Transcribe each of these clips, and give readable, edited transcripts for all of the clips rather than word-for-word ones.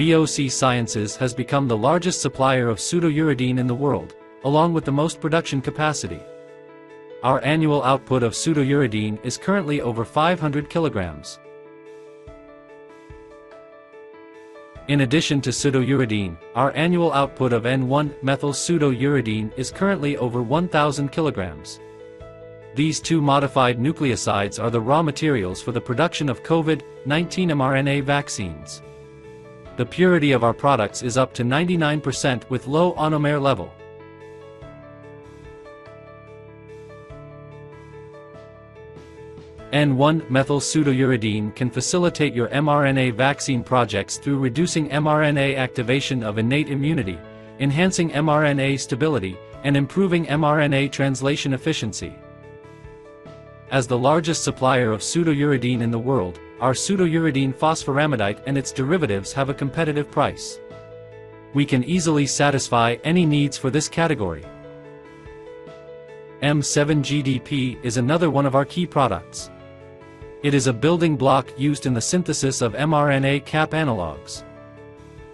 BOC Sciences has become the largest supplier of pseudouridine in the world, along with the most production capacity. Our annual output of pseudouridine is currently over 500 kilograms. In addition to pseudouridine, our annual output of N1-methyl pseudouridine is currently over 1,000 kilograms. These two modified nucleosides are the raw materials for the production of COVID-19 mRNA vaccines. The purity of our products is up to 99% with low monomer level. N1-methyl pseudouridine can facilitate your mRNA vaccine projects through reducing mRNA activation of innate immunity, enhancing mRNA stability, and improving mRNA translation efficiency. As the largest supplier of pseudouridine in the world, our pseudouridine phosphoramidite and its derivatives have a competitive price. We can easily satisfy any needs for this category. M7-GDP is another one of our key products. It is a building block used in the synthesis of mRNA cap analogs.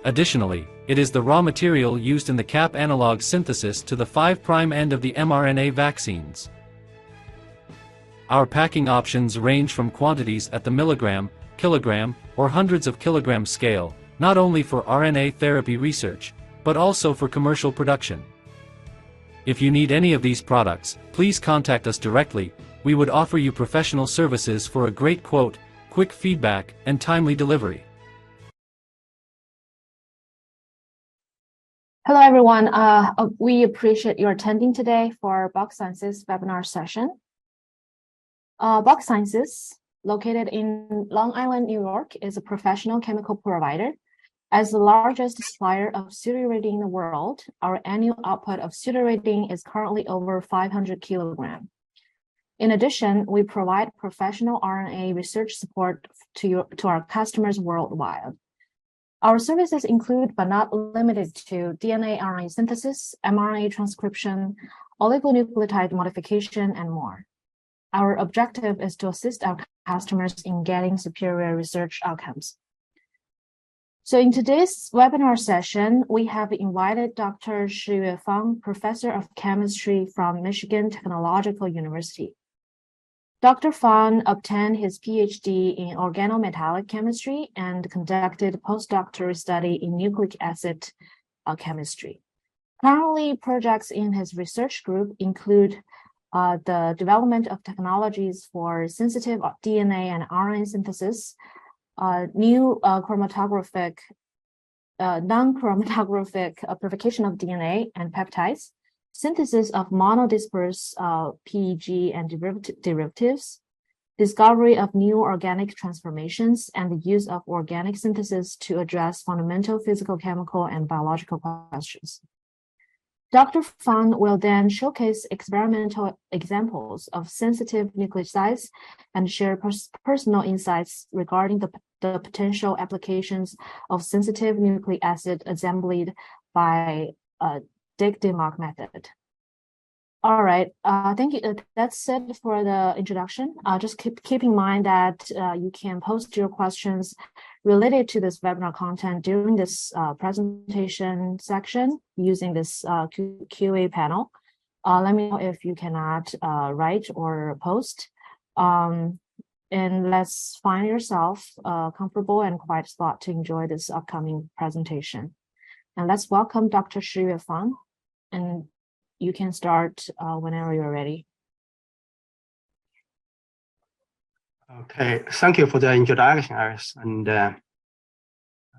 Additionally, it is the raw material used in the cap analog synthesis to the 5' end of the mRNA vaccines. Our packing options range from quantities at the milligram, kilogram, or hundreds of kilograms scale, not only for RNA therapy research, but also for commercial production. If you need any of these products, please contact us directly. We would offer you professional services for a great quote, quick feedback, and timely delivery. Hello, everyone. We appreciate your attending today for Box Sciences webinar session. Box Sciences, located in Long Island, New York, is a professional chemical provider. As the largest supplier of pseudouridine in the world, our annual output of pseudouridine is currently over 500 kilograms. In addition, we provide professional RNA research support to our customers worldwide. Our services include, but not limited to, DNA-RNA synthesis, mRNA transcription, oligonucleotide modification, and more. Our objective is to assist our customers in getting superior research outcomes. So in today's webinar session, we have invited Dr. Shiyue Fang, Professor of Chemistry from Michigan Technological University. Dr. Fang obtained his PhD in organometallic chemistry and conducted postdoctoral study in nucleic acid chemistry. Currently, projects in his research group include the development of technologies for sensitive DNA and RNA synthesis, new non-chromatographic purification of DNA and peptides, synthesis of monodisperse PEG and derivatives, discovery of new organic transformations, and the use of organic synthesis to address fundamental physical, chemical, and biological questions. Dr. Fang will then showcase experimental examples of sensitive nucleosides and share personal insights regarding the potential applications of sensitive nucleic acid assembled by Dick-Demark method. All right, thank you. That's it for the introduction. Just keep in mind that you can post your questions related to this webinar content during this presentation section using this QA panel. Let me know if you cannot write or post. And let's find yourself a comfortable and quiet spot to enjoy this upcoming presentation. And let's welcome Dr. Shiyue Fang. And you can start whenever you're ready. Okay, thank you for the introduction, Iris, and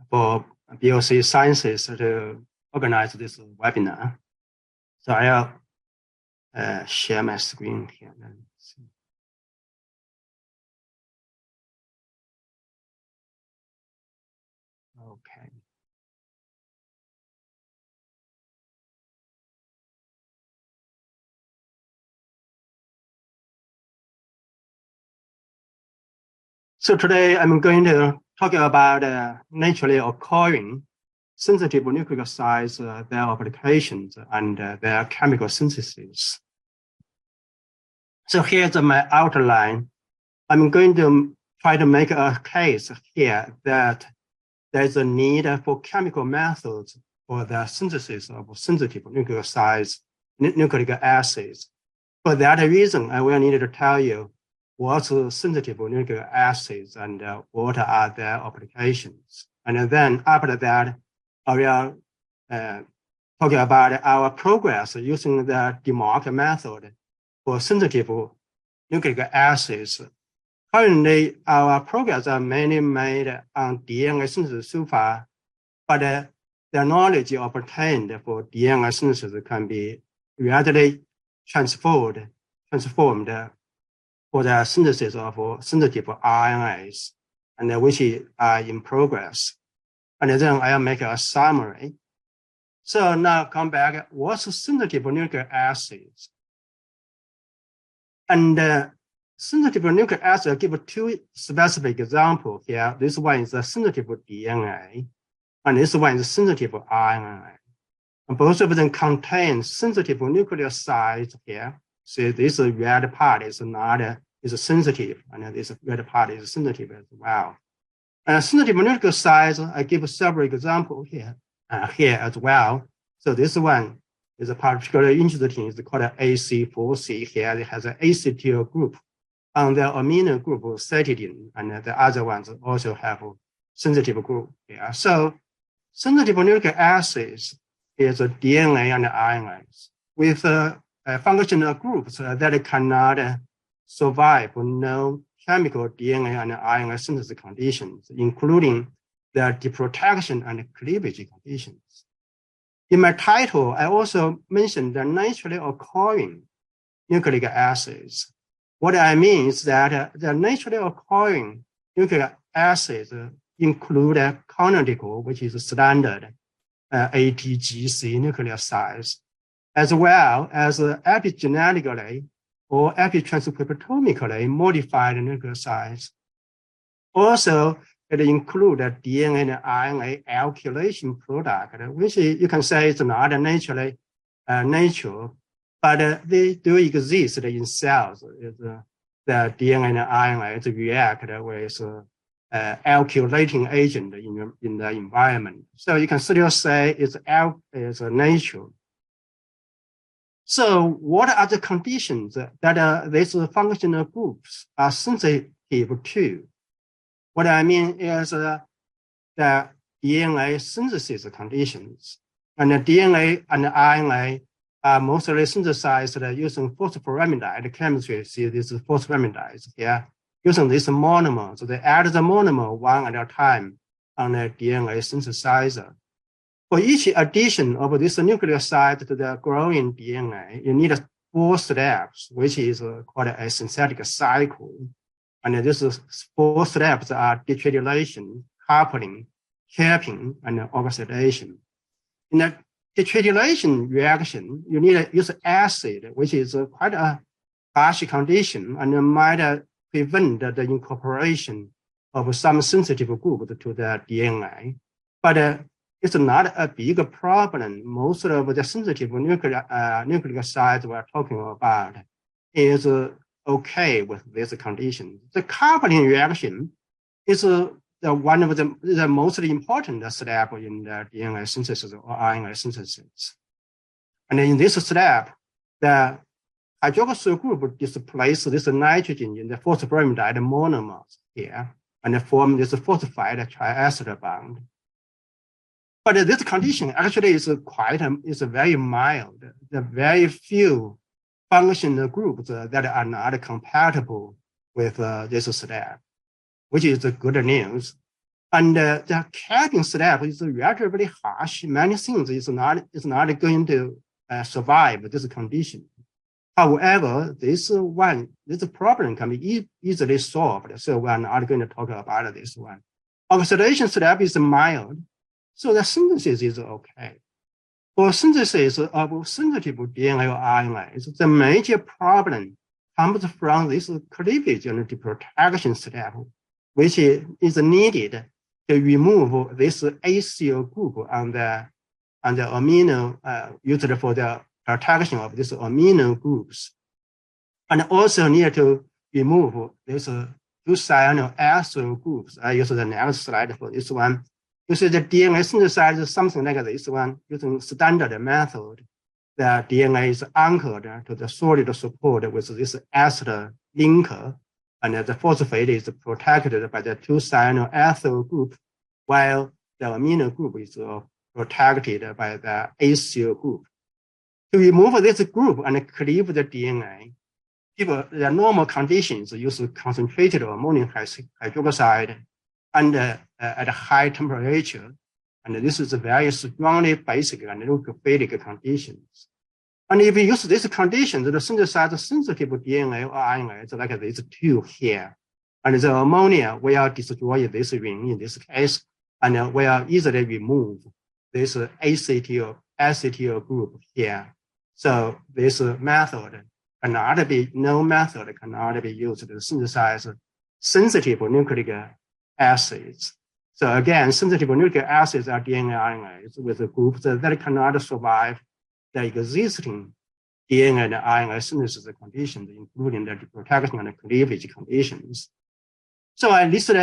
for BOC Sciences to organize this webinar. So I'll share my screen here. Okay. So today I'm going to talk about naturally occurring sensitive nucleosides, their applications, and their chemical synthesis. So here's my outline. I'm going to try to make a case here that there's a need for chemical methods for the synthesis of sensitive nucleosides, nucleic acids. For that reason, I will need to tell you what's sensitive nucleic acids and what are their applications. And then after that, I will talk about our progress using the DeMark method for sensitive nucleic acids. Currently, our progress are mainly made on DNA synthesis so far, but the knowledge obtained for DNA synthesis can be readily transformed for the synthesis of sensitive RNAs, and which are in progress. And then I'll make a summary. So now come back, what's sensitive nucleic acids? And sensitive nucleic acid, I give two specific examples here. This one is a sensitive DNA, and this one is sensitive RNA. And both of them contain sensitive nucleosides here. So this red part is sensitive, and this red part is sensitive as well. Sensitive nucleosides, I give several examples here as well. So this one is particularly interesting. It's called AC4C here. It has an acetyl group on the amino group of cytidine, and the other ones also have a sensitive group here. So sensitive nucleic acids is a DNA and RNAs with functional groups that cannot survive no chemical DNA and RNA synthesis conditions, including the deprotection and cleavage conditions. In my title, I also mentioned the naturally occurring nucleic acids. What I mean is that the naturally occurring nucleic acids include canonical, which is standard ATGC nucleosides, as well as epigenetically or epitranscriptomically modified nucleosides. Also, it includes a DNA and RNA alkylation product, which you can say is not naturally natural, but they do exist in cells. The DNA and RNA react with alkylating agent in the environment. So you can still say it's natural. So what are the conditions that these functional groups are sensitive to? What I mean is the DNA synthesis conditions. And the DNA and the RNA are mostly synthesized using phosphoramidite chemistry. See, this is phosphoramidites here. Using this monomer, so they add the monomer one at a time on the DNA synthesizer. For each addition of this nucleoside to the growing DNA, you need 4 steps, which is called a synthetic cycle. And these 4 steps are detritiation, coupling, capping, and oxidation. In the detritiation reaction, you need to use acid, which is quite a harsh condition and might prevent the incorporation of some sensitive group to the DNA. But it's not a big problem. Most of the sensitive nucleosides we're talking about is okay with this condition. The coupling reaction is one of the most important step in the DNA synthesis or RNA synthesis. And in this step, the hydroxyl group displaces this nitrogen in the phosphoramidite monomers here and form this phosphide triacetyl bond. But this condition actually is very mild. There are very few functional groups that are not compatible with this step, which is good news. And the capping step is relatively harsh. Many things is not going to survive this condition. However, this problem can be easily solved. So we're not going to talk about this one. Oxidation step is mild. So the synthesis is okay. For synthesis of sensitive DNA or RNAs, the major problem comes from this cleavage and deprotection step, which is needed to remove this acyl group on the amino used for the protection of these amino groups, and also need to remove this two cyanoacyl groups. I use the next slide for this one. You see the DNA synthesize something like this one using standard method. The DNA is anchored to the solid support with this acid linker, and the phosphate is protected by the 2-cyanoethyl group, while the amino group is protected by the acyl group. To remove this group and cleave the DNA, the normal conditions use concentrated ammonium hydroxide and at a high temperature, and this is very strongly basic and nucleophilic conditions. And if you use these conditions, the synthesize sensitive DNA or RNA is like these two here. And the ammonia will destroy this ring in this case, and will easily remove this acetyl group here. So this method cannot be used to synthesize sensitive nucleic acids. So again, sensitive nucleic acids are DNA RNAs with groups that cannot survive the existing DNA and RNA synthesis conditions, including the protection and cleavage conditions. So I listed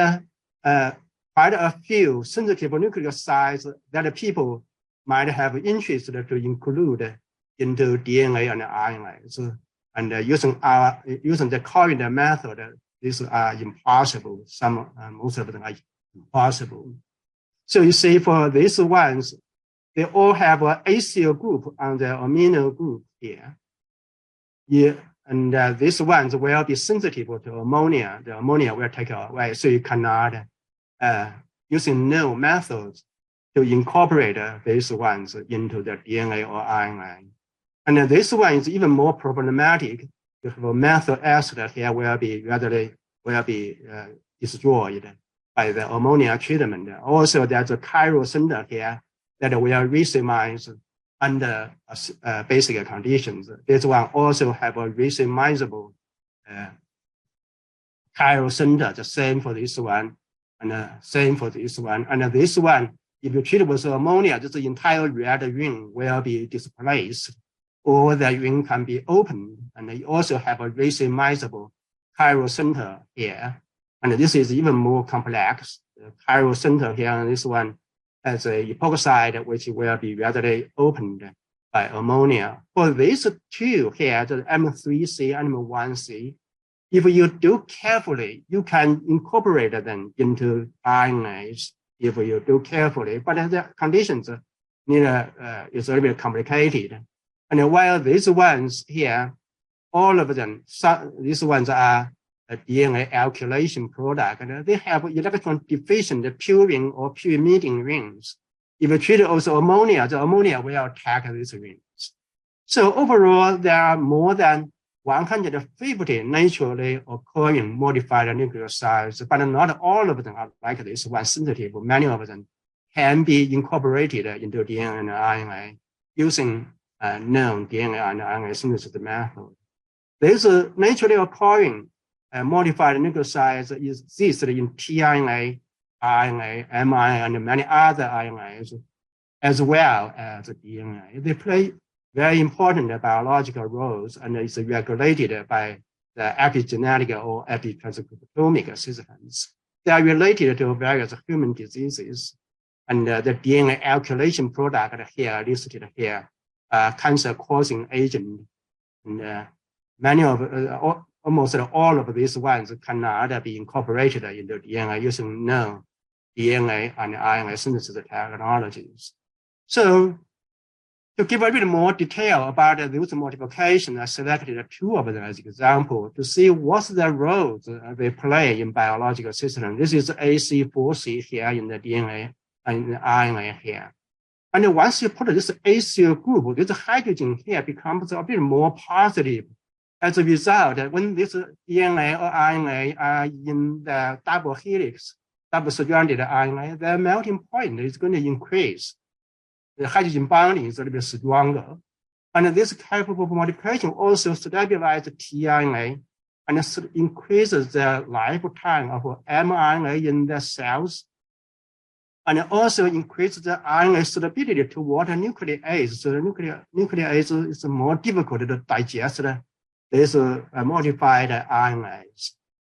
quite a few sensitive nucleosides that people might have interest to include into DNA and RNAs. And using the current method, these are impossible. Most of them are impossible. So you see, for these ones, they all have an acyl group on the amino group here. Yeah, and these ones will be sensitive to ammonia. The ammonia will take away, so you cannot, using no methods to incorporate these ones into the DNA or RNA. And this one is even more problematic. You have a methyl acid here will be destroyed by the ammonia treatment. Also, there's a chiral center here that will racemize under basic conditions. This one also have a racemizable chiral center, the same for this one, and same for this one. And this one, if you treat with ammonia, this entire red ring will be displaced, or the ring can be opened, and you also have a racemizable chiral center here. And this is even more complex. The chiral center here on this one has a epoxide which will be readily opened by ammonia. For these two here, the M3C and M1C, if you do carefully, you can incorporate them into RNAs if you do carefully, but the conditions is a little bit complicated. And while these ones here, all of them, these ones are a DNA alkylation product, and they have electron deficient purine or pyrimidine rings. If you treat also ammonia, the ammonia will attack these rings. So overall, there are more than 150 naturally occurring modified nucleosides, but not all of them are like this one sensitive. Many of them can be incorporated into DNA and RNA using known DNA and RNA synthesis method. These naturally occurring modified nucleosides exist in tRNA, RNA, mRNA, and many other RNAs, as well as DNA. They play very important biological roles, and is regulated by the epigenetic or epitranscriptomic systems. They are related to various human diseases, and the DNA alkylation product here listed here, cancer-causing agent, and many of almost all of these ones cannot be incorporated into DNA using known DNA and RNA synthesis technologies. So, to give a bit more detail about those multiplications, I selected two of them as example to see what's the roles they play in biological systems. This is AC4C here in the DNA and the RNA here. And once you put this acyl group, this hydrogen here becomes a bit more positive. As a result, when this DNA or RNA are in the double helix, double-stranded RNA, their melting point is going to increase. The hydrogen bonding is a little bit stronger. And this type of modification also stabilizes tRNA and increases the lifetime of mRNA in the cells, and also increases the RNA stability toward nuclease. So the nuclease is more difficult to digest these modified RNAs.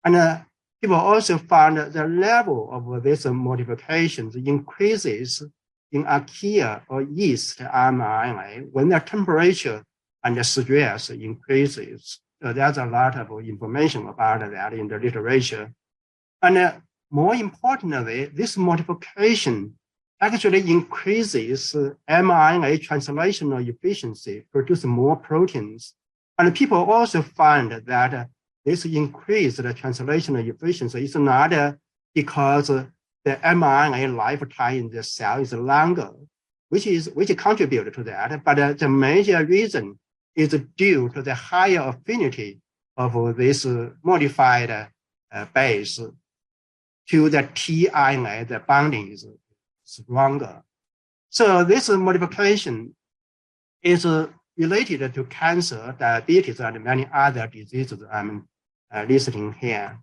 And People also found that the level of these modifications increases in archaea or yeast mRNA when the temperature and the stress increases. So there's a lot of information about that in the literature. And more importantly, this modification actually increases mRNA translational efficiency, produce more proteins. And people also find that this increased translational efficiency is not because the mRNA lifetime in the cell is longer, which contribute to that. But the major reason is due to the higher affinity of this modified base to the tRNA. The bonding is stronger. So this modification is related to cancer, diabetes, and many other diseases I'm listing here.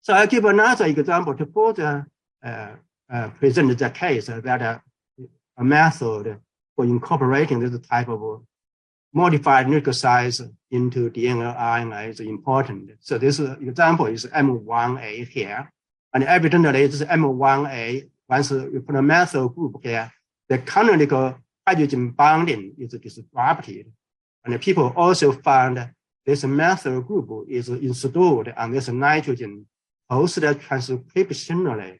So I'll give another example to further present the case that a method for incorporating this type of modified nucleosides into DNA RNA is important. So this example is M1A here. And evidently, this M1A, once you put a methyl group here, the canonical hydrogen bonding is disrupted. And people also found this methyl group is installed on this nitrogen post-transcriptionally.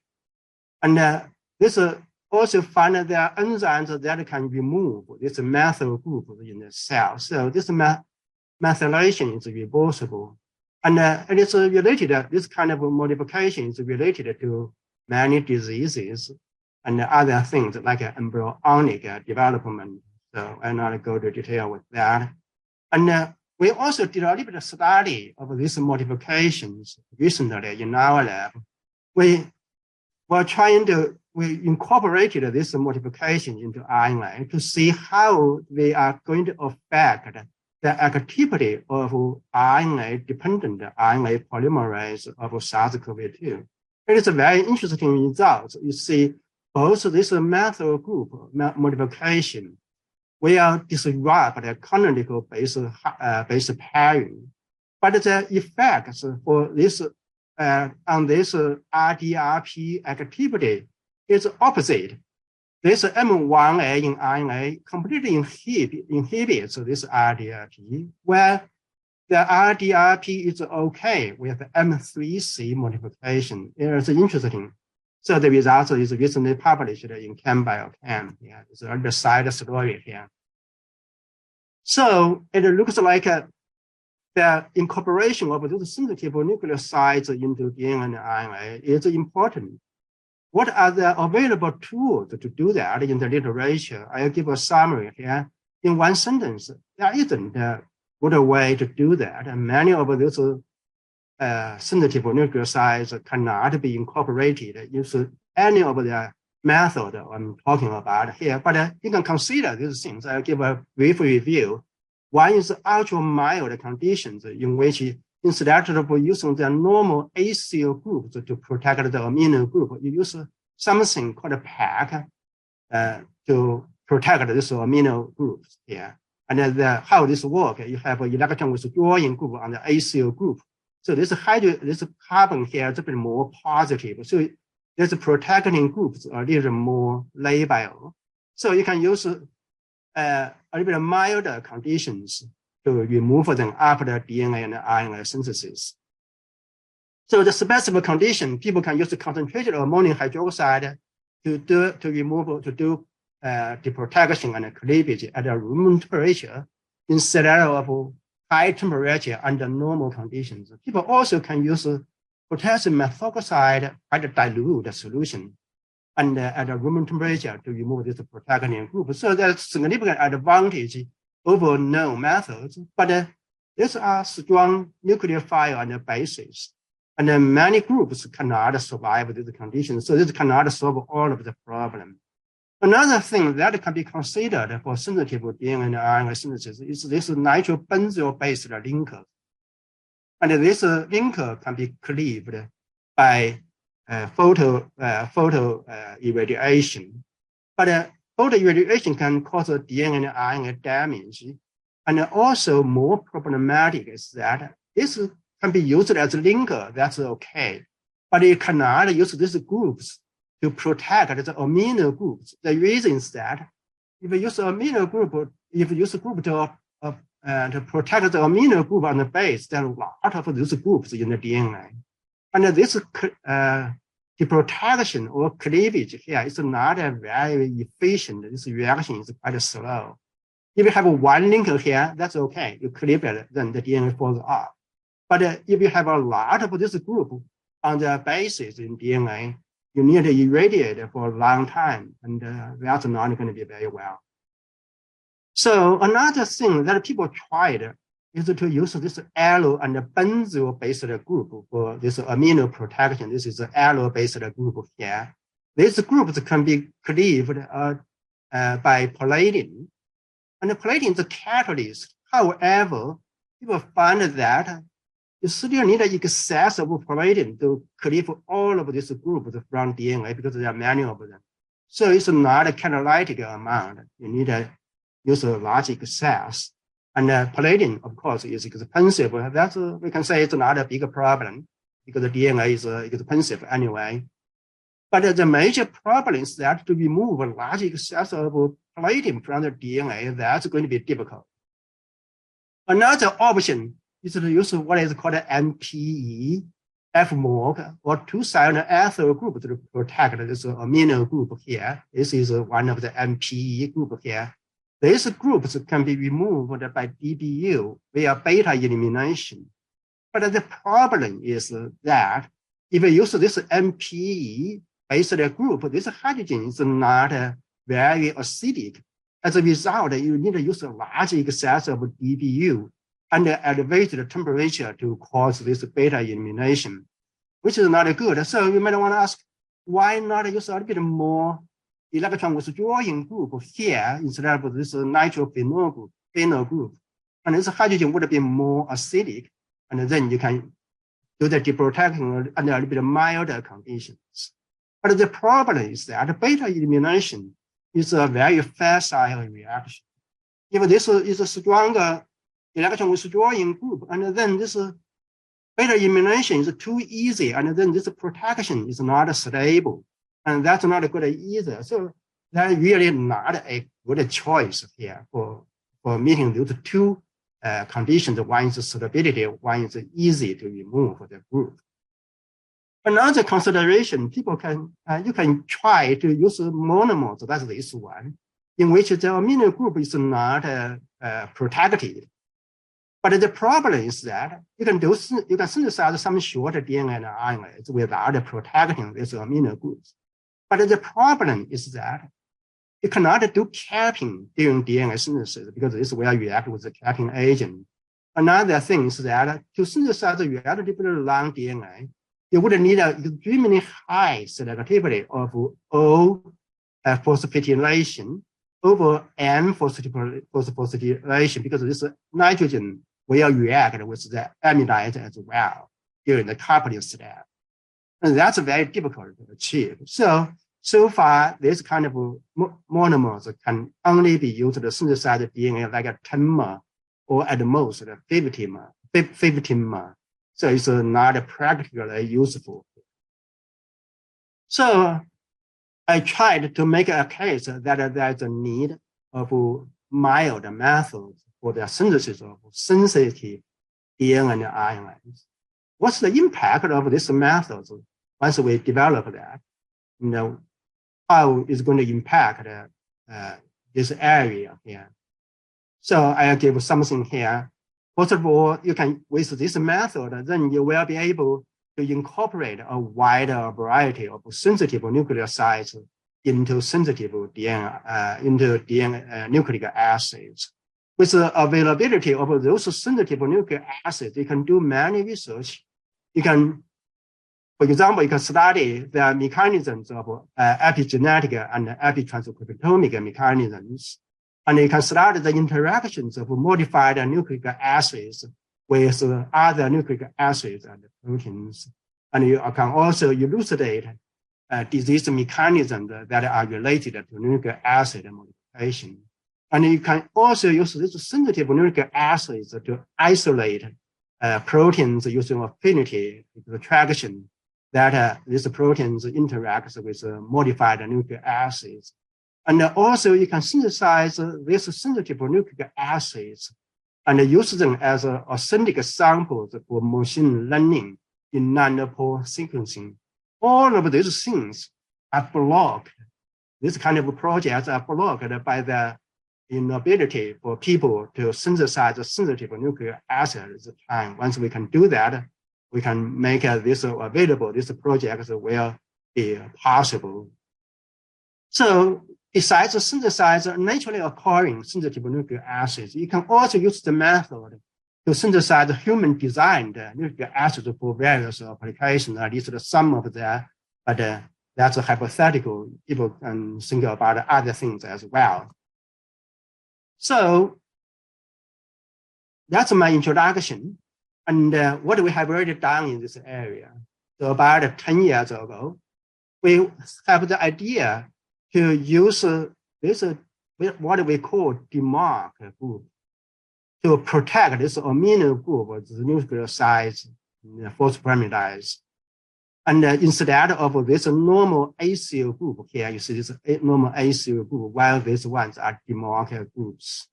And this also found that there are enzymes that can remove this methyl group in the cell. So this methylation is reversible. And it is related, this kind of modification is related to many diseases and other things like embryonic development. So I'll not go into detail with that. And we also did a little bit of study of these modifications recently in our lab. We incorporated this modification into RNA to see how they are going to affect the activity of RNA-dependent RNA polymerase of SARS-CoV-2. It is a very interesting result. You see, both this methyl group modification will disrupt the canonical base pairing, but the effects for this on this RDRP activity is opposite. This M1A in RNA completely inhibits this RDRP, where the RDRP is okay with M3C modification. It is interesting. So the result is recently published in ChemBioChem. Yeah, it's on the side story here. So it looks like the incorporation of those sensitive nucleosides into DNA and RNA is important. What are the available tools to do that in the literature? I'll give a summary here. In one sentence, there isn't a good way to do that. And many of those sensitive nucleosides cannot be incorporated into any of the method I'm talking about here. But you can consider these things. I'll give a brief review. One is ultra mild conditions in which instead of using the normal acyl groups to protect the amino group, you use something called a PAC to protect these amino groups here. And how this works, you have an electron withdrawing group on the acyl group. So this carbon here is a bit more positive. So there's protecting groups a little more labile. So you can use a little bit milder conditions to remove them after DNA and RNA synthesis. So the specific condition, people can use the concentrated ammonium hydroxide to do the protection and cleavage at a room temperature instead of high temperature under normal conditions. People also can use potassium methoxide quite dilute solution and at a room temperature to remove this protecting group. So there's significant advantage over known methods, but these are strong nucleophile and bases. And then many groups cannot survive these conditions, so this cannot solve all of the problem. Another thing that can be considered for sensitive DNA and RNA synthesis is this nitrobenzyl-based linker. And this linker can be cleaved by photo irradiation. But photo irradiation can cause DNA and RNA damage. And also more problematic is that this can be used as a linker, that's okay. But you cannot use these groups to protect the amino groups. The reason is that if you use amino group, if you use a group to protect the amino group on the base, there are a lot of those groups in the DNA. And this the protection or cleavage here is not very efficient. This reaction is quite slow. If you have one linker here, that's okay. You cleave it, then the DNA falls off. But if you have a lot of this group on the bases in DNA, you need to irradiate it for a long time, and that's not going to be very well. So another thing that people tried is to use this allo and benzyl-based group for this amino protection. This is an allo-based group here. These groups can be cleaved by palladium. And the palladium is a catalyst. However, people find that you still need an excess of palladium to cleave all of these groups from DNA because there are many of them. So it's not a catalytic amount. You need to use a large excess. And palladium, of course, is expensive. That's, we can say it's not a big problem because the DNA is expensive anyway. But the major problem is that to remove a large excess of palladium from the DNA, that's going to be difficult. Another option is to use what is called MPE, FMOC, or two-silent ethyl group to protect this amino group here. This is one of the MPE group here. These groups can be removed by DBU via beta elimination. But the problem is that if you use this MPE-based group, this hydrogen is not very acidic. As a result, you need to use a large excess of DBU under elevated temperature to cause this beta elimination, which is not good. So you might want to ask, why not use a little bit more electron withdrawing group here instead of this nitrophenol group? And this hydrogen would be more acidic, and then you can do the deprotection under a little bit milder conditions. But the problem is that beta elimination is a very facile reaction. If this is a stronger electron withdrawing group, and then this beta elimination is too easy, and then this protection is not stable, and that's not good either. So that's really not a good choice here for meeting those two conditions. One is stability, one is easy to remove the group. Another consideration, people can, you can try to use monomers, that's this one, in which the amino group is not protected. But the problem is that you can synthesize some short DNA and RNAs without protecting these amino groups. But the problem is that you cannot do capping during DNA synthesis because this will react with the capping agent. Another thing is that to synthesize a relatively long DNA, you would need an extremely high selectivity of O phosphorylation over N phosphorylation because this nitrogen will react with the amidite as well during the coupling step. And that's very difficult to achieve. So far, this kind of monomers can only be used to synthesize DNA like a 10 mer or at most 15 mer. So it's not practically useful. So I tried to make a case that there's a need of mild methods for the synthesis of sensitive DNA and RNAs. What's the impact of this method once we develop that? You know, how is going to impact this area here? So I give something here. First of all, you can, with this method, then you will be able to incorporate a wider variety of sensitive nucleosides into sensitive DNA, nucleic acids. With the availability of those sensitive nucleic acids, you can do many research. You can, for example, you can study the mechanisms of epigenetic and epitranscriptomic mechanisms. And you can study the interactions of modified nucleic acids with other nucleic acids and proteins. And you can also elucidate disease mechanisms that are related to nucleic acid modification. And you can also use these sensitive nucleic acids to isolate proteins using affinity attraction that these proteins interact with modified nucleic acids. And also you can synthesize these sensitive nucleic acids and use them as authentic samples for machine learning in non-pore sequencing. All of these things are blocked. This kind of projects are blocked by the inability for people to synthesize sensitive nucleic acids at the time. Once we can do that, we can make this available. This project will be possible. So besides the synthesize naturally occurring sensitive nucleic acids, you can also use the method to synthesize human designed nucleic acids for various applications. At least some of that, but that's a hypothetical. People can think about other things as well. So that's my introduction. And what we have already done in this area. So about 10 years ago, we have the idea to use this, what we call DMARC group, to protect this amino group, the nucleosides, phosphoramidides. And instead of this normal acyl group here, you see this normal acyl group, while these ones are DMARC groups.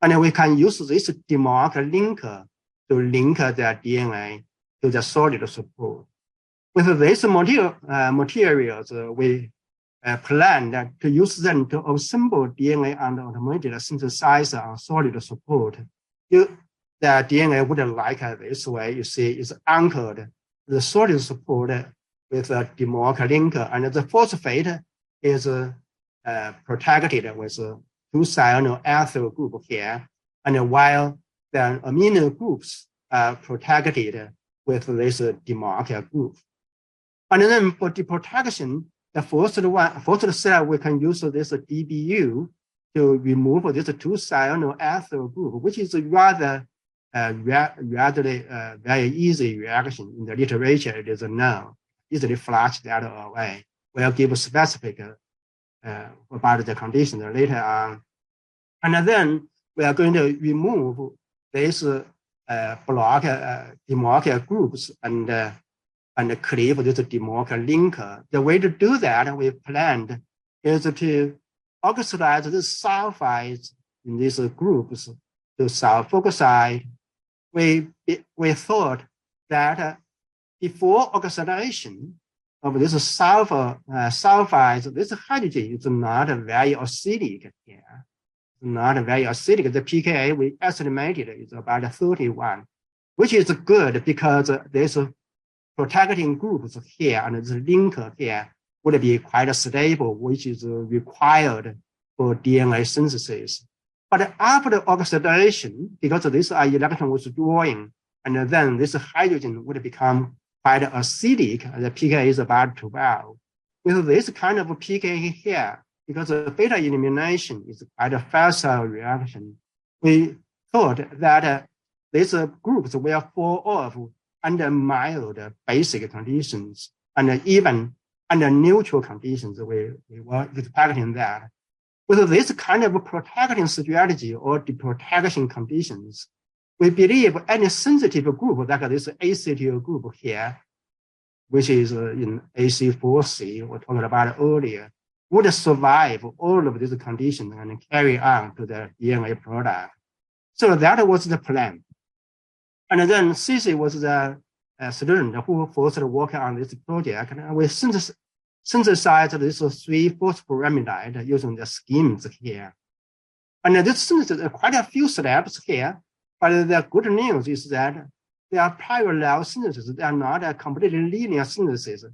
And we can use this DMARC linker to link their DNA to the solid support. With these materials, we plan to use them to assemble DNA and automated synthesizer on solid support. The DNA wouldn't like this way. You see, it's anchored the solid support with a DMARC linker, and the phosphate is protected with a 2-cyanoethyl group here, and while the amino groups are protected with this DMARC group. And then for the protection, the first cell, we can use this DBU to remove this 2-cyanoethyl group, which is rather very easy reaction in the literature. It is known, easily flush that away. We'll give specific about the conditions later on. And then we are going to remove this block DMARC groups and cleave this DMARC linker. The way to do that, we planned, is to oxidize the sulfides in these groups to sulfoxide. We thought that before oxidation of this sulfides, this hydrogen is not very acidic here. Not very acidic. The pKa we estimated is about 31, which is good because there's protecting groups here and the linker here would be quite stable, which is required for DNA synthesis. But after oxidation, because this electron withdrawing, and then this hydrogen would become quite acidic, the pKa is about 12. With this kind of pKa here, because the beta elimination is quite a facile reaction, we thought that these groups will fall off under mild basic conditions, and even under neutral conditions, we were expecting that. With this kind of protecting strategy or the protection conditions, we believe any sensitive group like this acetyl group here, which is in AC4C, we talked about earlier, would survive all of these conditions and carry on to the DNA product. So that was the plan. And then Cici was the student who first worked on this project, and we synthesized this 3-phosphoramidite using the schemes here. And this synthesis, quite a few steps here, but the good news is that they are parallel synthesis. They are not a completely linear synthesis,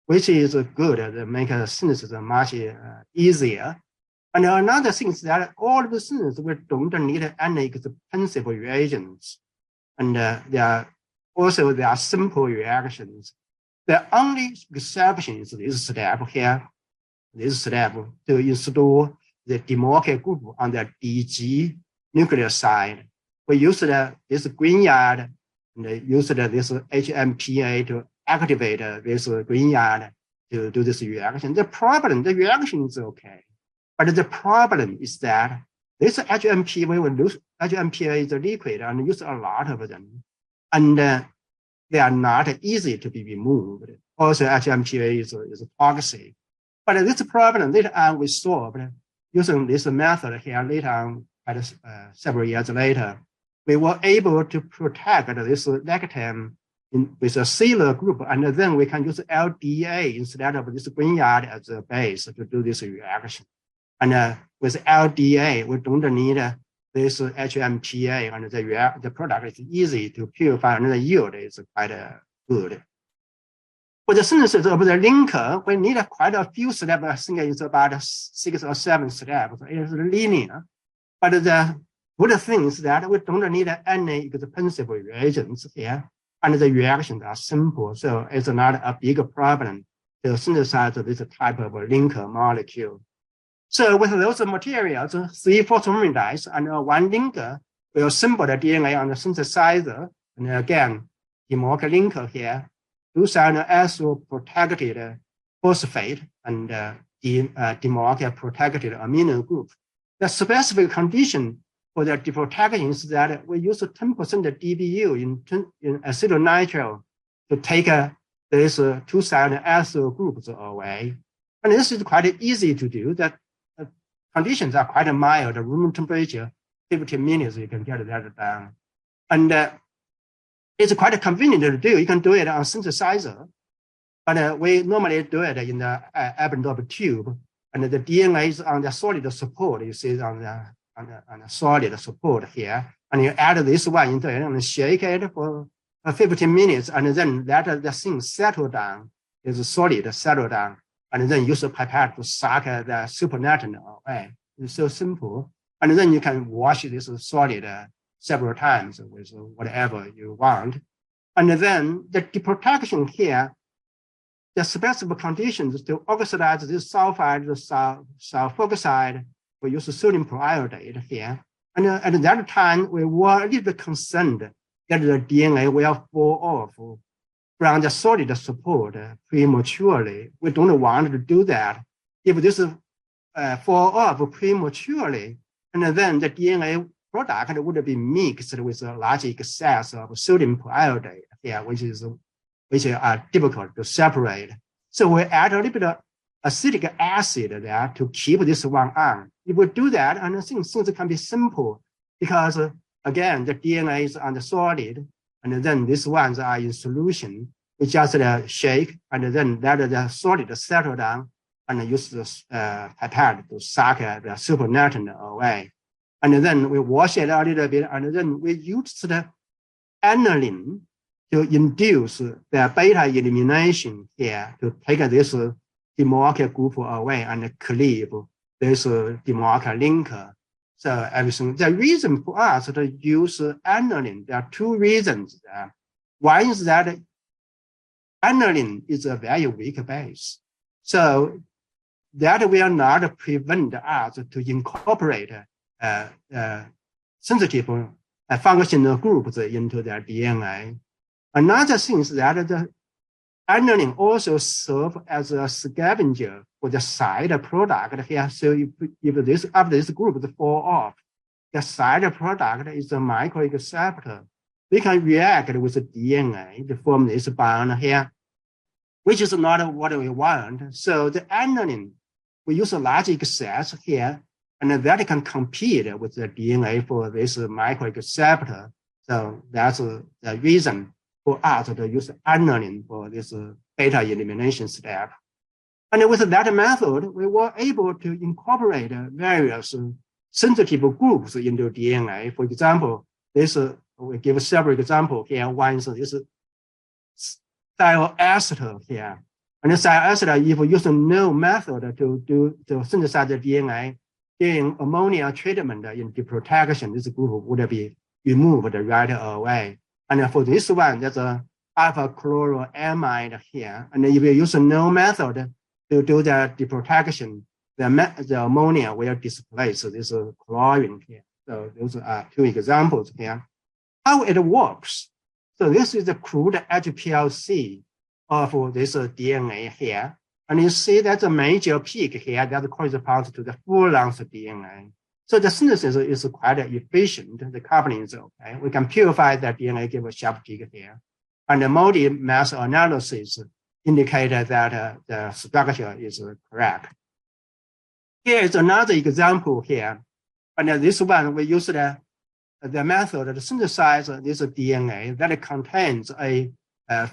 which is good to make a synthesis much easier. And another thing is that all of the synthesis, we don't need any expensive reagents. And there are simple reactions. The only exception is this step here, this step to install the DMARC group on the DG nucleoside. We use this Grignard and use this HMPA to activate this Grignard to do this reaction. The reaction is okay, but the problem is that this HMPA is a liquid and use a lot of them. and they are not easy to be removed. Also, HMPA is toxic. But this problem later on we solved using this method here later on, several years later. We were able to protect this lectin with a similar group, and then we can use LDA instead of this Grignard as a base to do this reaction. And with LDA, we don't need this HMPA, and the product is easy to purify, and the yield is quite good. For the synthesis of the linker, we need quite a few steps. I think it's about 6 or 7 steps. It's linear. But the good thing is that we don't need any expensive reagents here, and the reactions are simple. So it's not a big problem to synthesize this type of linker molecule. So with those materials, 3 phosphoramides and 1 linker will assemble the DNA on the synthesizer. And again, demarc linker here, 2 cyanoacyl protected phosphate and demarc protected amino group. The specific condition for the deprotection is that we use 10% DBU in acetylnitrile to take these 2 cyanoacyl groups away. And this is quite easy to do. That conditions are quite mild. Room temperature, 15 minutes, you can get that done. And it's quite convenient to do. You can do it on synthesizer, but we normally do it in the Eppendorf tube. And the DNA is on the solid support. You see it on the solid support here. And you add this one into it and shake it for 15 minutes, and then let the thing settle down. It's solid settle down. And then use a pipette to suck the supernatant away. It's so simple. And then you can wash this solid several times with whatever you want. And then the deprotection here, the specific conditions to oxidize this sulfide, the sulfoxide, we use sodium periodate here. And at that time, we were a little bit concerned that the DNA will fall off from the solid support prematurely. We don't want to do that. If this fall off prematurely, and then the DNA product would be mixed with a large excess of sodium periodate here, which are difficult to separate. So we add a little bit of acetic acid there to keep this one on. If we do that, and I think things can be simple because again, the DNA is on the solid, and then these ones are in solution. We just shake and then let the solid settle down and use the pipette to suck the supernatant away. And then we wash it a little bit, and then we use the aniline to induce the beta elimination here to take this demarc group away and cleave this demarc linker. So everything. The reason for us to use aniline, there are 2 reasons. One is that aniline is a very weak base. So that will not prevent us to incorporate sensitive functional groups into their DNA. Another thing is that the aniline also serves as a scavenger for the side product here. So if this after this group fall off, the side product is a microreceptor. We can react with the DNA to form this bond here, which is not what we want. So the aniline, we use a large excess here, and that can compete with the DNA for this microreceptor. So that's the reason for us to use aniline for this beta elimination step. And with that method, we were able to incorporate various sensitive groups into DNA. For example, this we give several examples here. One is this thioacetal here. And the thioacetal, if we use no method to synthesize the DNA, during ammonia treatment in deprotection, this group would be removed right away. And for this one, there's a alpha chloroamide here. And if you use no method to do the deprotection, the ammonia will displace this chlorine here. So those are 2 examples here. How it works. So this is the crude HPLC of this DNA here. And you see that the major peak here that corresponds to the full length DNA. So the synthesis is quite efficient. The coupling is okay. We can purify that DNA, give a sharp peak here. And the multi-mass analysis indicated that the structure is correct. Here is another example here. And this one, we use the method to synthesize this DNA that contains a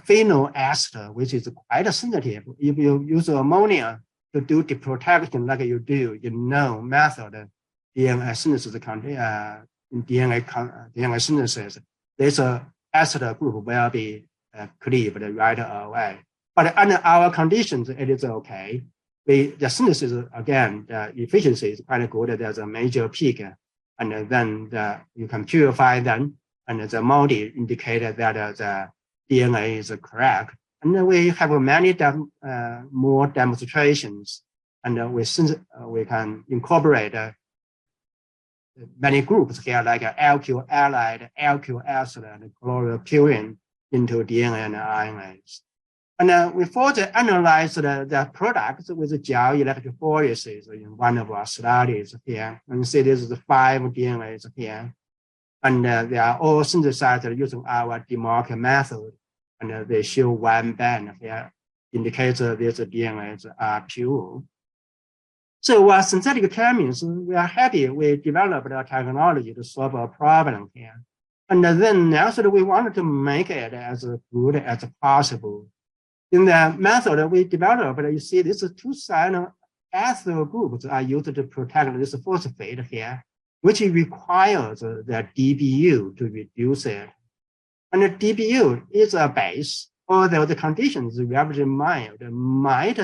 phenol ester, which is quite sensitive. If you use ammonia to do deprotection like you do in known method, DNA synthesis, DNA synthesis, this ester group will be cleaved right away. But under our conditions, it is okay. The synthesis, again, the efficiency is quite good. There's a major peak, and then you can purify them, and the MODI indicated that the DNA is correct. And then we have many more demonstrations, and we can incorporate many groups here, like alkyl halide, alkyl acid, and chloropurine into DNA and RNAs. And we further analyzed the products with gel electrophoresis in one of our studies here. And you see this is the 5 DNAs here. And they are all synthesized using our DeMark method. And they show one band here, indicates these DNAs are pure. So synthetic chemists, we are happy we developed a technology to solve a problem here. And then also we wanted to make it as good as possible. In the method we developed, you see these 2 cyanoethyl groups are used to protect this phosphate here, which requires the DBU to reduce it. And the DBU is a base, although the conditions are relatively mild, might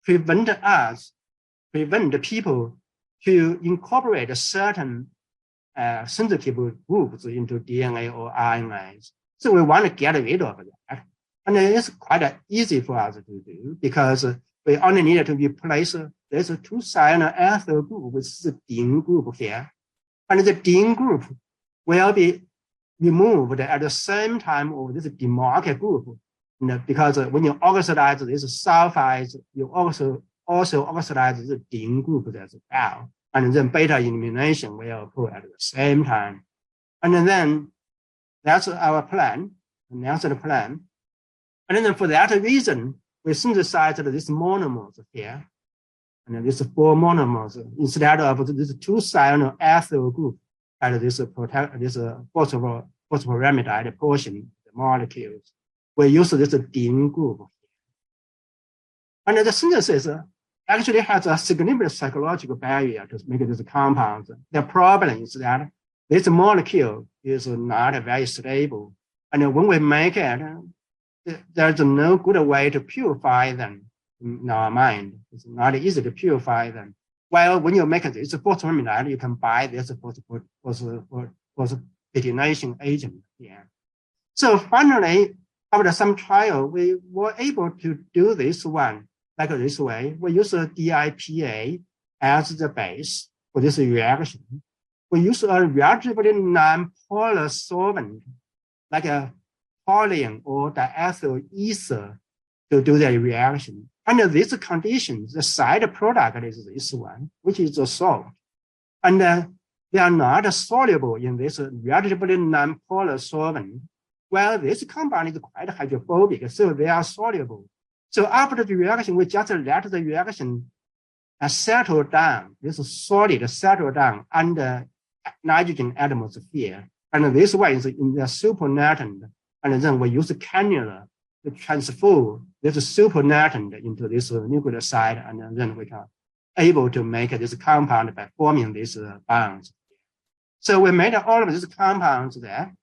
prevent people to incorporate certain sensitive groups into DNA or RNAs. So we want to get rid of that. And it's quite easy for us to do because we only need to replace there's a 2 cyanoethyl group with the DIN group here. And the DIN group will be removed at the same time of this DeMark group. Because when you oxidize these sulfides, you also oxidize the DIN group as well. And then beta elimination will occur at the same time. And then that's our plan. And that's the plan. And then for that reason, we synthesized these monomers here. And these 4 monomers, instead of this 2 cyanoethyl group, and this phosphoramidite portion, the molecules, we use this DIN group. And the synthesis actually has a significant psychological barrier to make this compound. The problem is that this molecule is not very stable. And when we make it, there's no good way to purify them in our mind. It's not easy to purify them. Well, when you make this phosphoramidite, you can buy this phosphorylation agent here. So finally, after some trial, we were able to do this one like this way. We use a DIPA as the base for this reaction. We use a relatively non-polar solvent, like a toluene or diethyl ether, to do the reaction. Under these conditions, the side product is this one, which is a salt. And they are not soluble in this relatively non-polar solvent. Well, this compound is quite hydrophobic, so they are soluble. So after the reaction, we just let the reaction settle down, this solid settle down under nitrogen atmosphere. And this one is in the supernatant. And then we use a cannula to transfer this supernatant into this nucleoside, and then we can able to make this compound by forming these bonds. So we made all of these compounds there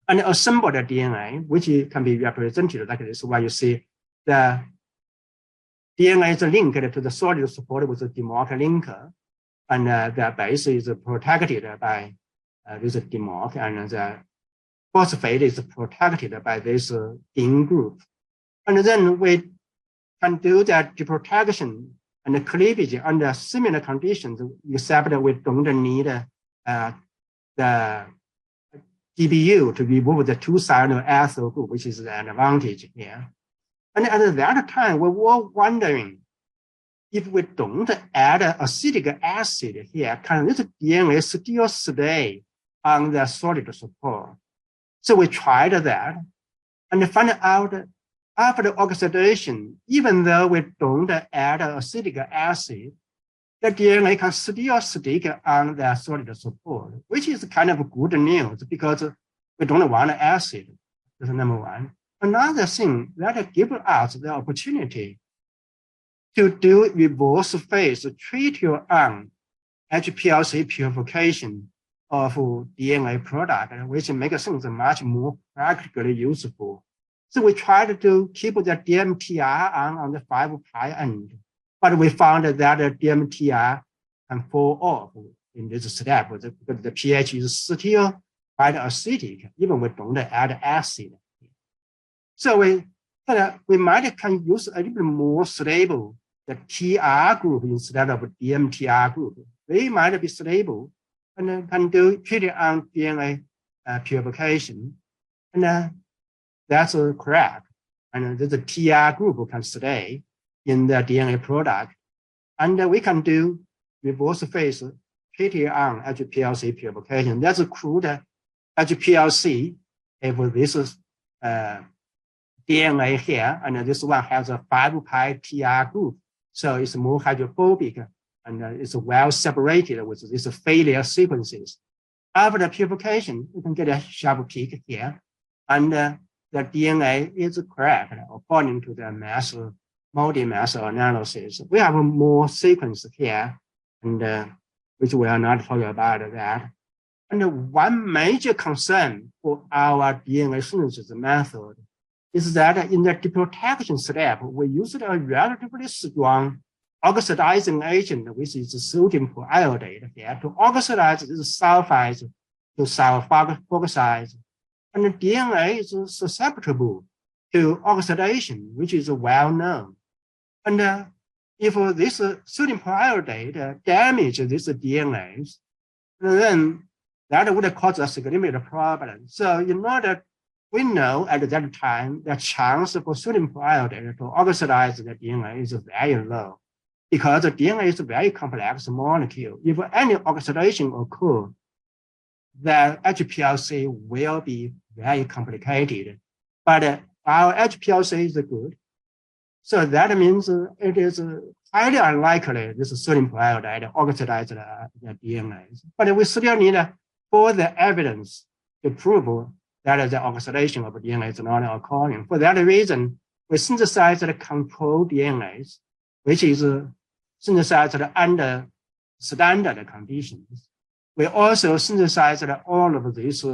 and assembled the DNA, which can be represented like this, where you see the DNA is linked to the solid support with the DeMark linker, and the base is protected by this DeMark, and the phosphate is protected by this DIN group. And then we can do that deprotection and the cleavage under similar conditions, except that we don't need the DBU to remove the 2 cyanoethyl group, which is an advantage here. And at that time, we were wondering, if we don't add acetic acid here, can this DNA still stay on the solid support? So we tried that and found out after the oxidation, even though we don't add acetic acid, the DNA can still stick on the solid support, which is kind of good news because we don't want acid. That's number one. Another thing that gives us the opportunity to do reverse phase treatment on HPLC purification of DNA product, which makes things much more practically useful. So we tried to keep the DMTR on the 5' end, but we found that the DMTR can fall off in this step because the pH is still quite acidic, even we don't add acid. So we might can use a little bit more stable the TR group instead of DMTR group. They might be stable and can do treatment on DNA purification. And that's correct. And the TR group can stay in the DNA product. And we can do reverse phase treatment on HPLC purification. That's crude HPLC if this is DNA here, and this one has a 5' TR group. So it's more hydrophobic and it's well separated with these failure sequences. After the purification, you can get a sharp peak here. And the DNA is correct according to the multi-mass analysis. We have more sequence here, and which we are not talking about that. And one major concern for our DNA synthesis method is that in the deprotection step, we used a relatively strong oxidizing agent, which is sodium iodide here, to oxidize these sulfides to sulfoxides. And the DNA is susceptible to oxidation, which is well known. And if this sodium iodide damages these DNAs, then that would cause a significant problem. So in order, we know at that time the chance for sodium iodide to oxidize the DNA is very low because the DNA is a very complex molecule. If any oxidation occurs, the HPLC will be very complicated. But our HPLC is good. So that means it is highly unlikely this sodium iodide oxidize the DNA. But we still need further evidence to prove that the oxidation of DNA is not occurring. For that reason, we synthesize the control DNAs, which is synthesized under standard conditions. We also synthesize all of these,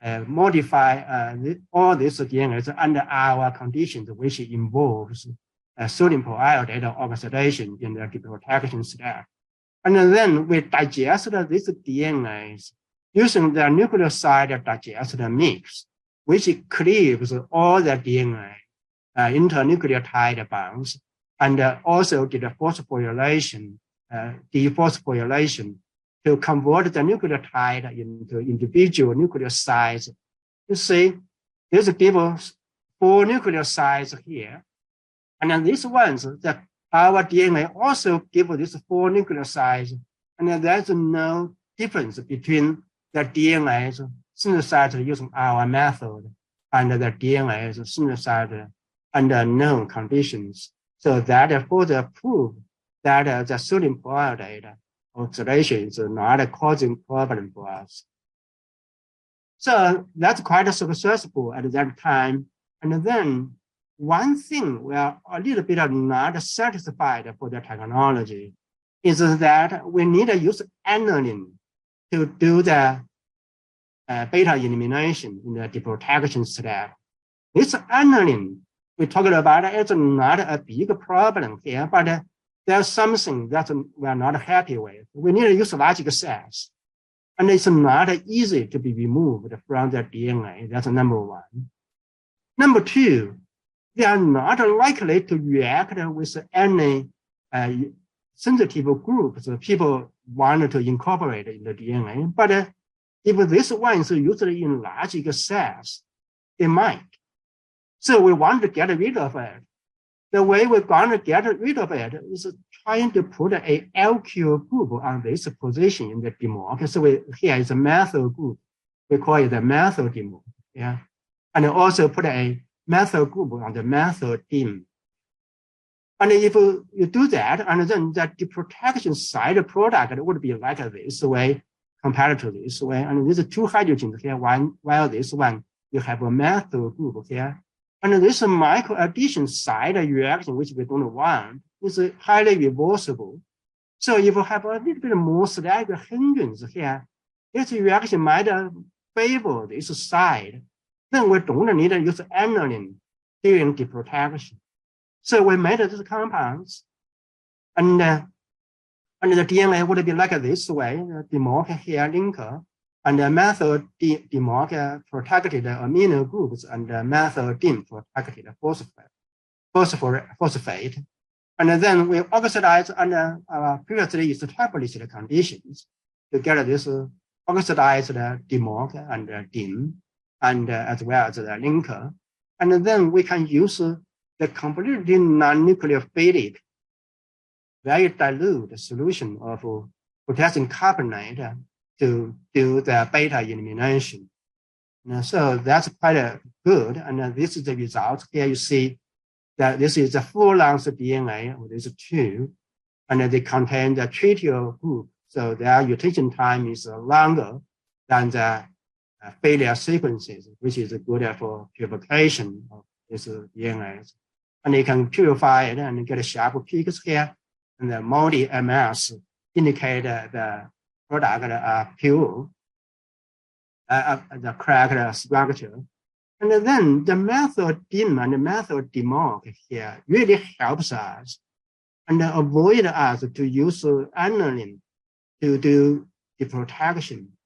modify all these DNAs under our conditions, which involves sodium iodide oxidation in the deprotection step. And then we digest these DNAs using the nucleoside digester mix, which cleaves all the DNA internucleotide bonds, and also did a phosphorylation, dephosphorylation to convert the nucleotide into individual nucleosides. You see, this gives 4 nucleosides here. And then these ones, our DNA also gives these 4 nucleosides, and there's no difference between the DNA synthesized using our method and the DNA synthesized under known conditions. So that further prove that the sodium iodide oxidation is not causing problem for us. So that's quite successful at that time. And then one thing we are a little bit not satisfied for the technology is that we need to use aniline to do the beta elimination in the deprotection step. This aniline we talked about, it's not a big problem here, but there's something that we are not happy with. We need to use logic cells, and it's not easy to be removed from the DNA. That's number one. Number two, they are not likely to react with any sensitive groups people want to incorporate in the DNA. But if this one is usually in logic cells, it might. So we want to get rid of it. the way we're going to get rid of it is trying to put a alkyl group on this position in the dimer. So here is a methyl group. We call it the methyl dimer. Yeah. And also put a methyl group on the methyl dim. And if you do that, and then the protection side product would be like this way compared to this way. And there's two hydrogens here, while this one, you have a methyl group here. And this micro addition side reaction, which we don't want, is highly reversible. So if you have a little bit more slag hindrance here, this reaction might favor this side. Then we don't need to use aniline during the protection. So we made these compounds, and the DNA would be like this way: the dimer here linker, and the methyl dimer protected amino groups, and the methyl dim protected phosphate. And then we oxidize under previously established conditions to get this oxidized dimer and dim, and as well as the linker. And then we can use the completely non-nucleophilic, very dilute solution of potassium carbonate to do the beta elimination. So that's quite good. And this is the result. Here you see that this is a full-length DNA of these two, and they contain the tritiol group. So their mutation time is longer than the failure sequences, which is good for purification of this DNA. And you can purify it and get a sharp peaks here, and the multi-MS indicate the product pure, the correct structure. And then the methyl dim and the methyl dimer here really helps us and avoid us to use aniline to do the protection.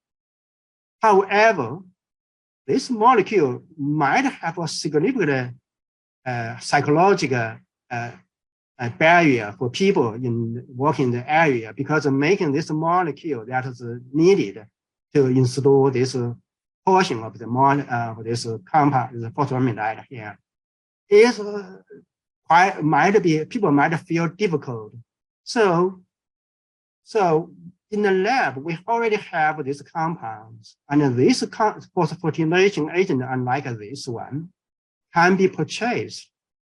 However, this molecule might have a significant psychological barrier for people working in the area, because of making this molecule that is needed to install this portion of the this compound, the phosphoramidite here, is people might feel difficult. So in the lab, we already have these compounds, and this phosphorylation agent, unlike this one, can be purchased.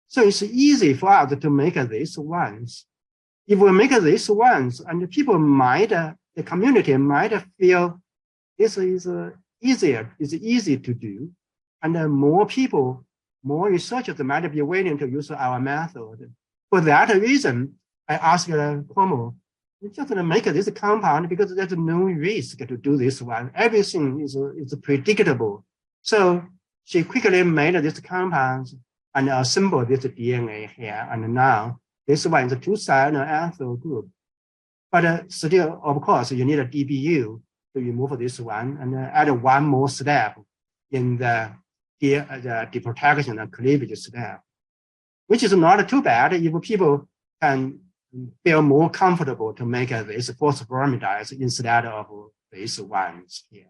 So it's easy for us to make these ones. If we make these ones, and people might, the community might feel this is easier, it's easy to do, and more people, more researchers might be willing to use our method. For that reason, I asked Cuomo, just make this compound because there's no risk to do this one. Everything is predictable. So she quickly made this compound and assembled this DNA here. And now this one is a two-side ethyl group. But still, of course, you need a DBU to remove this one and add one more step in the deprotection and cleavage step, which is not too bad if people can feel more comfortable to make this phosphoramidides instead of these ones here.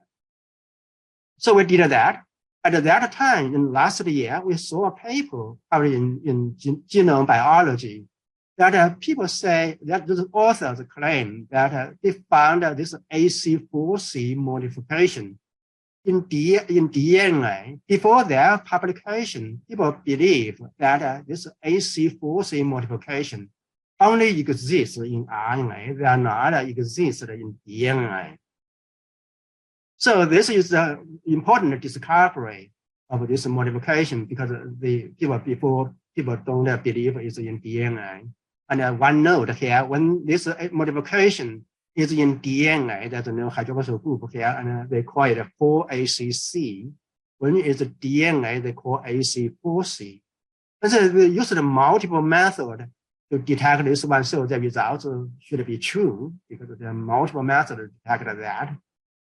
So we did that. At that time, in last year, we saw a paper in genome biology that people say that the authors claim that they found this AC4C modification in DNA. Before their publication, people believe that this AC4C modification only exists in RNA, they are not exist in DNA. So this is the important discovery of this modification, because the people don't believe it's in DNA. And one note here, when this modification is in DNA, there's no hydroxyl group here, and they call it 4ACC. When it's DNA, they call AC4C. And so we use the multiple methods to detect this one, so the results should be true, because there are multiple methods to detect that.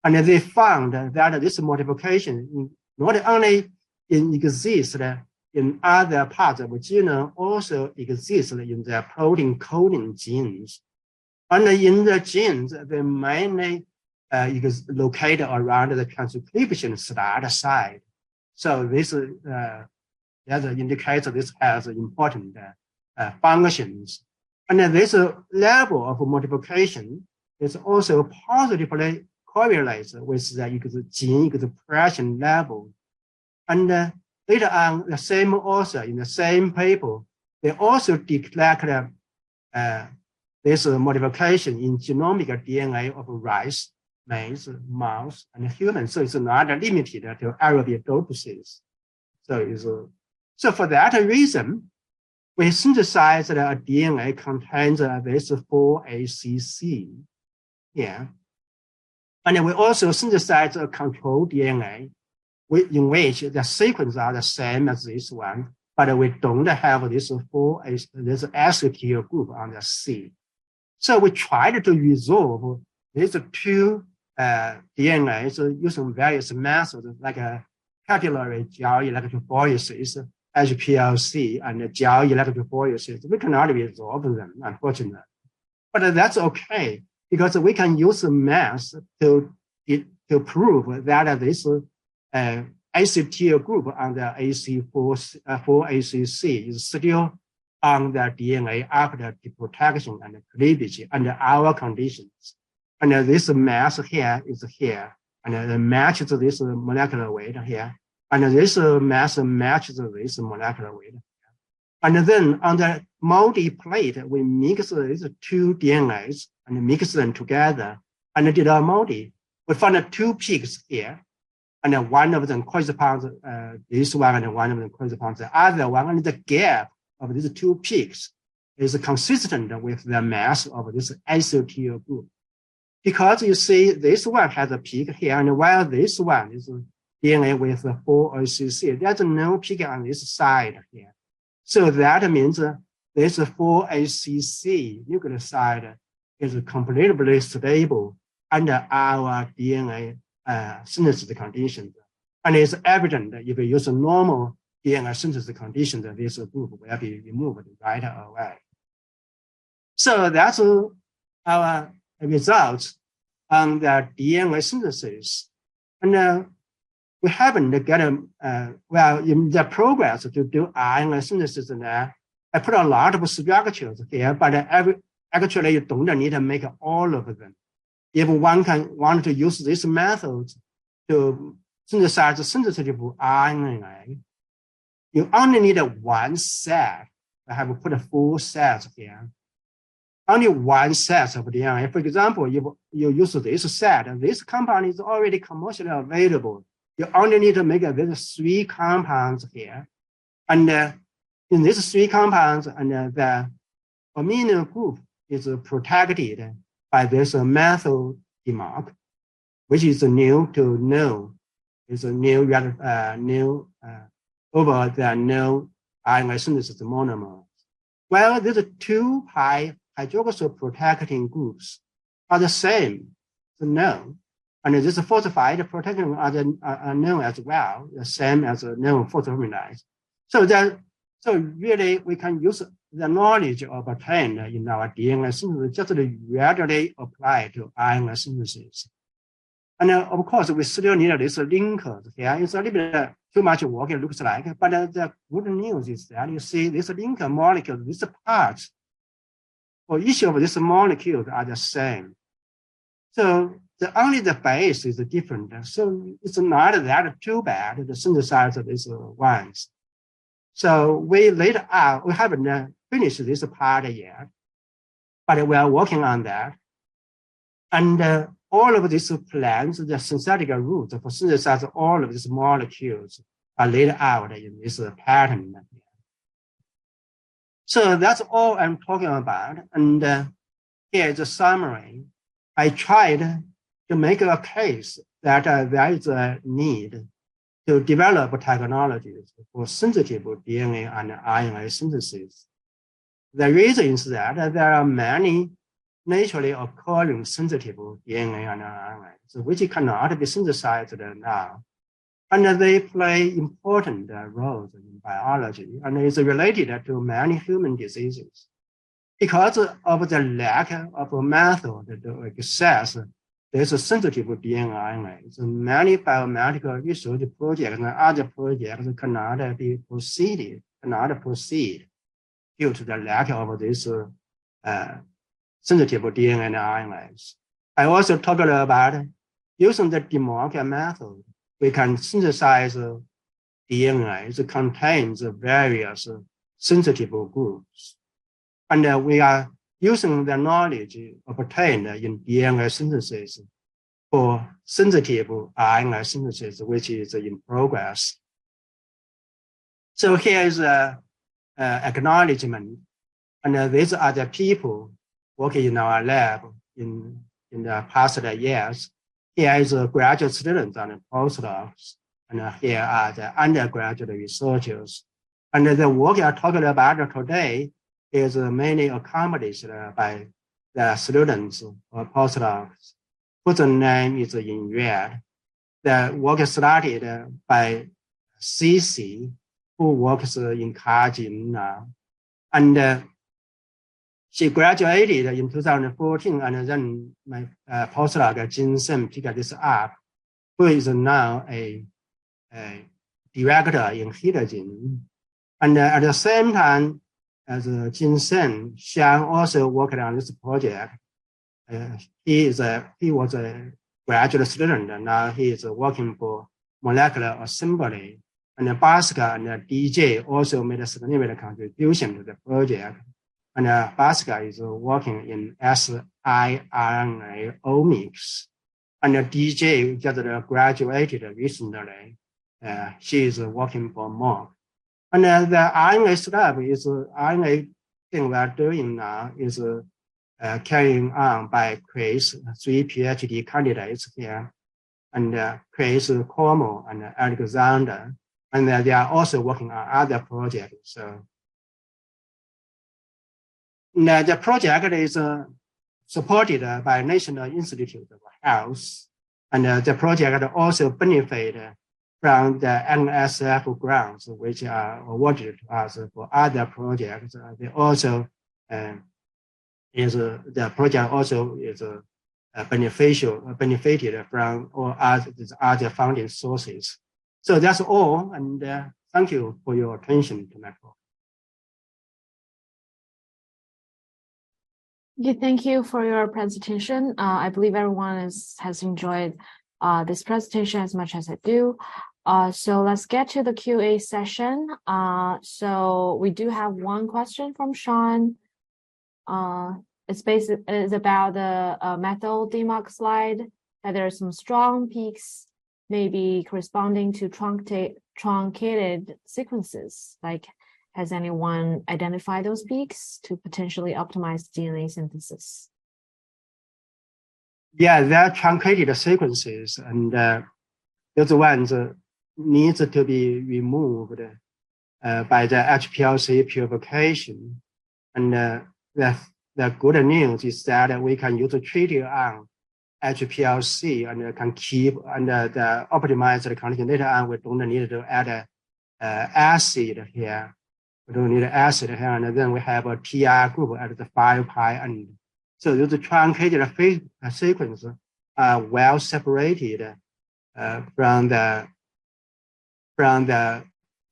And they found that this modification not only exists in other parts of the genome, also exists in the protein coding genes. And in the genes, they mainly located around the transcription start site. So this that indicates this has important functions. And this level of multiplication is also positively correlates with the gene expression level. And later on, the same author in the same paper, they also declared this modification in genomic DNA of rice, maize, mouse, and humans. So it's not limited to aerobic doses. So for that reason, we synthesize a DNA contains this 4-ACC here. And we also synthesize a control DNA in which the sequences are the same as this one, but we don't have this acetyl group on the C. So we tried to resolve these two DNAs using various methods like capillary gel electrophoresis, HPLC, and gel electrophoresis. We cannot resolve them, unfortunately. But that's okay, because we can use math to prove that this acetyl group on the 4-ACC is still on the DNA after deprotection and cleavage under our conditions. And this mass here is here, and it matches this molecular weight here. And this mass matches this molecular weight. And then on the multi plate, we mix these two DNAs and mix them together and did a multi. We found two peaks here, and one of them corresponds this one, and one of them corresponds the other one, and the gap of these two peaks is consistent with the mass of this acetyl group. Because you see, this one has a peak here, and while this one is DNA with 4-ACC, there's no peak on this side here. So that means this 4-ACC nucleoside is completely stable under our DNA synthesis conditions. And it's evident that if you use a normal DNA synthesis conditions, this group will be removed right away. So that's our results on the DNA synthesis. And we haven't got well, in the progress to do RNA synthesis there, I put a lot of structures here, but actually you don't need to make all of them. If one want to use this method to synthesize the sensitive RNA, you only need one set. I have put 4 sets here. Only one set of DNA. For example, if you use this set, this compound is already commercially available. You only need to make these 3 compounds here. And in these 3 compounds, and the amino group is protected by this methyl demarc, which is new to no. It's a new over the no RNA synthesis monomer. Well, these 2 hydroxyl protecting groups are the same, so no. And this phosphide protection are known as well, the same as known phosphorylase. So really, we can use the knowledge obtained in our DNA synthesis just to readily apply to RNA synthesis. And of course, we still need this linker here. It's a little bit too much work, it looks like, but the good news is that you see this linker molecule, these parts, for each of these molecules are the same. So only the base is different. So it's not that too bad to synthesize these ones. So we later out, we haven't finished this part yet, but we are working on that. And all of these plans, the synthetic routes for synthesize all of these molecules are laid out in this pattern. So that's all I'm talking about. And here is a summary. I tried to make a case that there is a need to develop technologies for sensitive DNA and RNA synthesis. The reason is that there are many naturally occurring sensitive DNA and RNA, which cannot be synthesized now. And they play important roles in biology, and is related to many human diseases. Because of the lack of a method to access this sensitive DNA RNA, so many biomedical research projects and other projects cannot proceed due to the lack of this sensitive DNA and RNAs. I also talked about using the demarker method, we can synthesize DNA that contains various sensitive groups. And we are using the knowledge obtained in DNA synthesis for sensitive RNA synthesis, which is in progress. So here is acknowledgement. And these are the people working in our lab in the past years. Here is graduate students and postdocs, and here are the undergraduate researchers. And the work I'm talking about today is mainly accomplished by the students or postdocs, whose name is in red. The work started by Cici, who works in Kajin now. And she graduated in 2014, and then my postdoc, Jin Sen, picked this up, who is now a director in Hydrogen. And at the same time as Jin Sen, Xiang also worked on this project. He was a graduate student, and now he is working for molecular assembly. And Bhaskar and DJ also made a significant contribution to the project. And Bhaskar is working in siRNA omics. And DJ just graduated recently. She is working for Merck. And the RNA stuff is RNA thing we are doing now is carrying on by Chris, 3 PhD candidates here, and Chris, Como, and Alexander. And they are also working on other projects. So the project is supported by National Institute of Health, and the project also benefit from the NSF grants, which are awarded to us for other projects. They also the project also is benefited from all other funding sources. So that's all, and thank you for your attention to my talk. Okay, thank you for your presentation. I believe everyone has enjoyed this presentation as much as I do. So let's get to the QA session. So we do have one question from Sean. It's about the methyl demarc slide, that there are some strong peaks maybe corresponding to truncated sequences. Like, has anyone identified those peaks to potentially optimize DNA synthesis? Yeah, they're truncated sequences, and those ones need to be removed by the HPLC purification. And the good news is that we can use a treaty on HPLC and can keep and the optimize the condition. Later on, we don't need to add acid here. We don't need acid here, and then we have a TR group at the 5 pi end. So those truncated sequences are well separated from the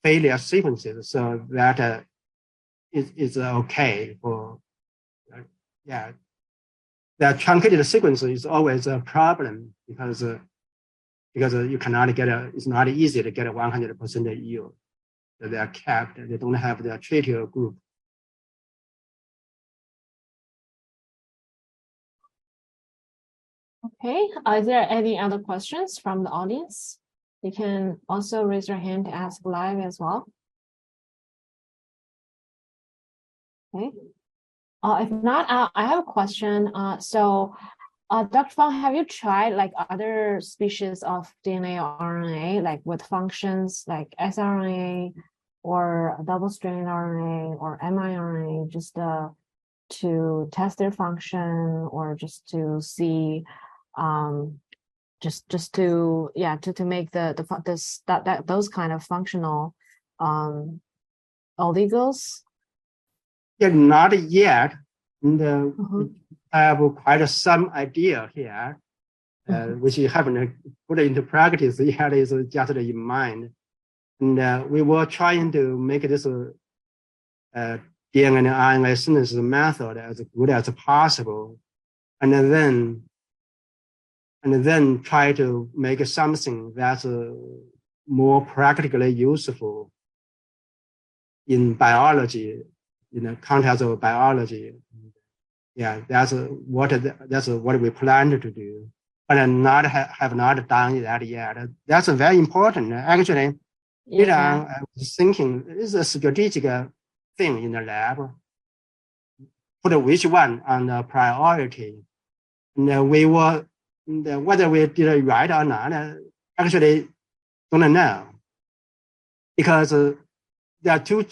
failure sequences, so that is okay for The truncated sequence is always a problem because you cannot get it's not easy to get a 100% yield. They are capped. They don't have the tritial group. Okay, is there any other questions from the audience? You can also raise your hand to ask live as well. Okay. If not, I have a question. So, Dr. Fang, have you tried like other species of DNA or RNA, like with functions like siRNA or double-stranded RNA or miRNA, just to test their function, or just to see, just to make those kind of functional oligos? Yeah, not yet. And I have quite some idea here, which you haven't put into practice yet, is just in mind. And we were trying to make this DNA and RNA synthesis method as good as possible, and then try to make something that's more practically useful in biology, in the context of biology. Yeah, that's what we plan to do, but have not done that yet. That's very important. Actually, Yeah. I was thinking it's a strategic thing in the lab. Put which one on the priority. And we were whether we did it right or not. Actually, don't know, because there are two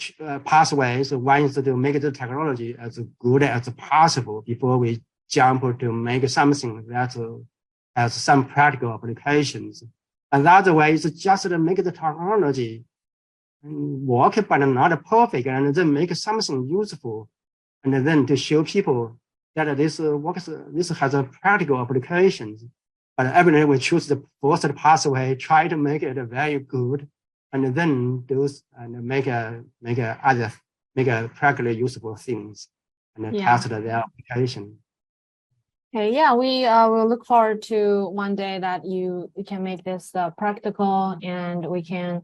pathways. One is to make the technology as good as possible before we jump to make something that has some practical applications. Another way is just to make the technology work, but not perfect, and then make something useful, and then to show people that this works. This has a practical applications. But every we choose the first pathway, try to make it very good, and then make practically useful things and test their application. Okay, yeah, we will look forward to one day that you can make this practical, and we can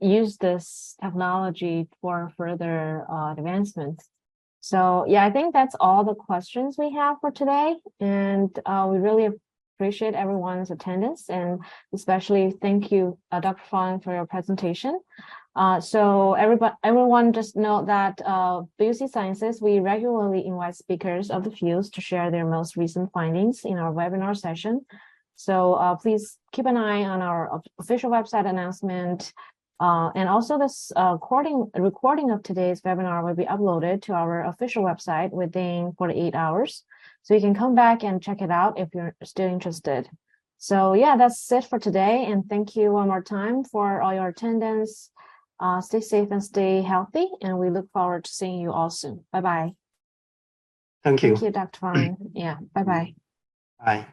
use this technology for further advancements. So yeah, I think that's all the questions we have for today, and we really appreciate everyone's attendance, and especially thank you, Dr. Fang, for your presentation. So everyone just know that BOC Sciences, we regularly invite speakers of the fields to share their most recent findings in our webinar session. So please keep an eye on our official website announcement. And also this recording of today's webinar will be uploaded to our official website within 48 hours. So you can come back and check it out if you're still interested. So yeah, that's it for today. And thank you one more time for all your attendance. Stay safe and stay healthy. And we look forward to seeing you all soon. Bye-bye. Thank you. Thank you, Dr. Fang. Yeah, bye-bye. Bye.